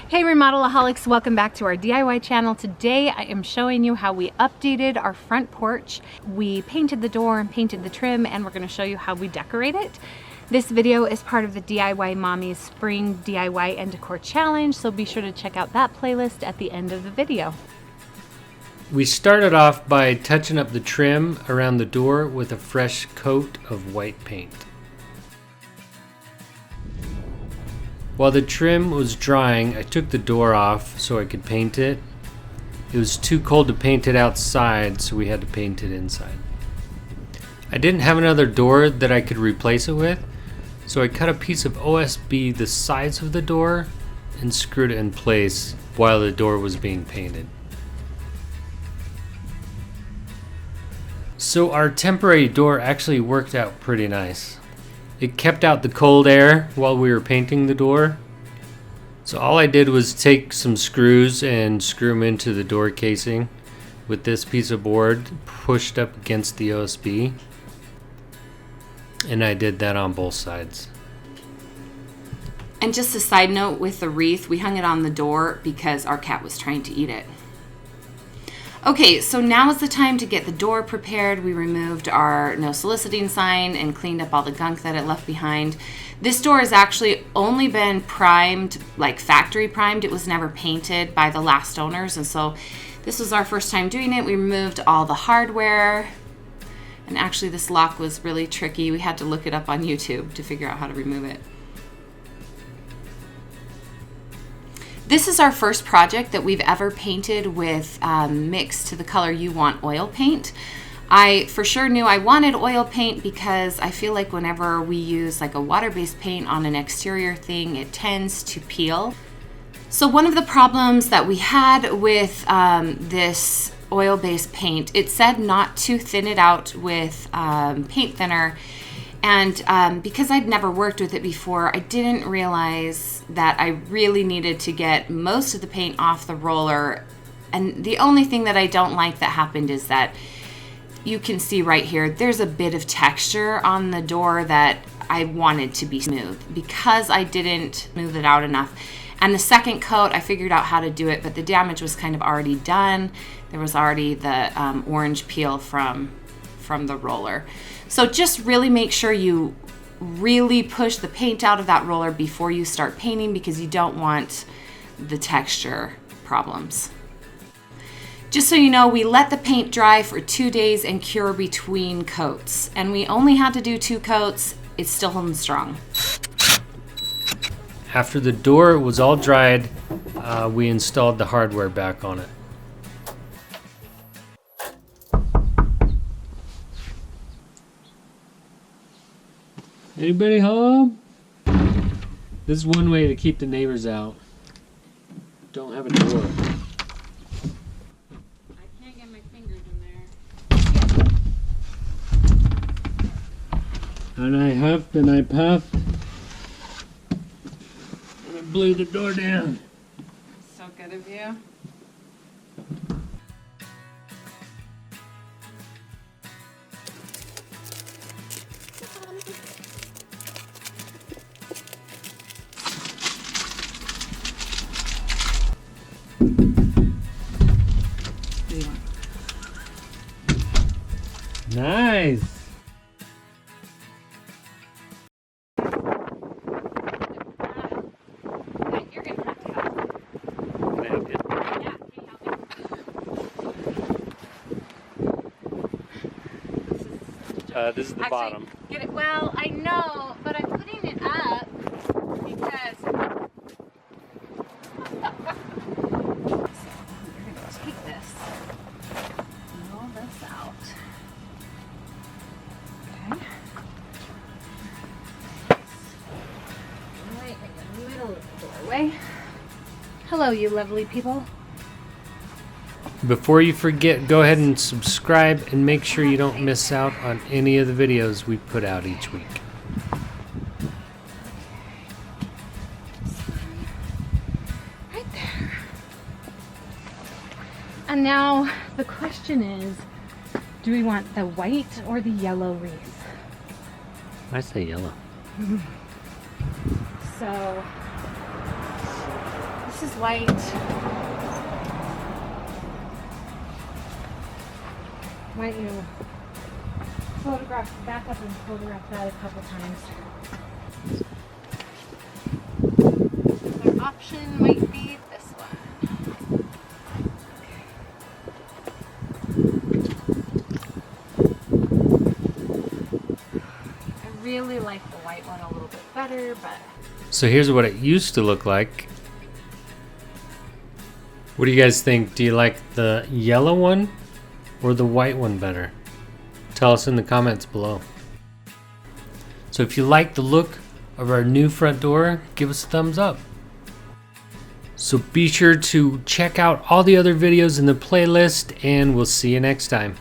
Hey Remodelaholics, welcome back to our DIY channel. Today I am showing you how we updated our front porch. We painted the door and painted the trim, and we're going to show you how we decorate it. This video is part of the DIY Mommy's Spring DIY and Decor Challenge, so be sure to check out that playlist at the end of the video. We started off by touching up the trim around the door with a fresh coat of white paint. While the trim was drying, I took the door off so I could paint it. It was too cold to paint it outside, so we had to paint it inside. I didn't have another door that I could replace it with, so I cut a piece of OSB the size of the door and screwed it in place while the door was being painted. So our temporary door actually worked out pretty nice. It kept out the cold air while we were painting the door. So all I did was take some screws and screw them into the door casing with this piece of board pushed up against the OSB. And I did that on both sides. And just a side note with the wreath, we hung it on the door because our cat was trying to eat it. Okay, so now is the time to get the door prepared. We removed our no soliciting sign and cleaned up all the gunk that it left behind. This door has actually only been primed, like factory primed. It was never painted by the last owners, and so this was our first time doing it. We removed all the hardware, and actually this lock was really tricky. We had to look it up on YouTube to figure out how to remove it. This is our first project that we've ever painted with mixed to the color you want oil paint. I for sure knew I wanted oil paint because I feel like whenever we use like a water-based paint on an exterior thing, it tends to peel. So one of the problems that we had with this oil-based paint, it said not to thin it out with paint thinner. And because I'd never worked with it before, I didn't realize that I really needed to get most of the paint off the roller. And the only thing that I don't like that happened is that you can see right here, there's a bit of texture on the door that I wanted to be smooth because I didn't smooth it out enough. And the second coat, I figured out how to do it, but the damage was kind of already done. There was already the orange peel from the roller. So just really make sure you really push the paint out of that roller before you start painting because you don't want the texture problems. Just so you know, we let the paint dry for 2 days and cure between coats. And we only had to do 2 coats. It's still holding strong. After the door was all dried, we installed the hardware back on it. Anybody home? This is one way to keep the neighbors out. Don't have a door. I can't get my fingers in there. And I huffed and I puffed. And I blew the door down. So good of you. Nice. You're gonna have to help. Can I help you? Yeah, can you help me? This is the Actually, bottom. Get it. Well, I know, but I'm putting it up because. So, you're gonna take this. Roll this out. Okay. Right in the middle of the doorway. Hello, you lovely people. Before you forget, go ahead and subscribe and make sure you don't miss out on any of the videos we put out each week. Right there. And now the question is, do we want the white or the yellow wreath? I say yellow. So This is white. Might you back up and photograph that a couple times. Another option might be this one. I really like the white one a little bit better, but... So here's what it used to look like. What do you guys think? Do you like the yellow one or the white one better? Tell us in the comments below. So if you like the look of our new front door, give us a thumbs up. So be sure to check out all the other videos in the playlist, and we'll see you next time.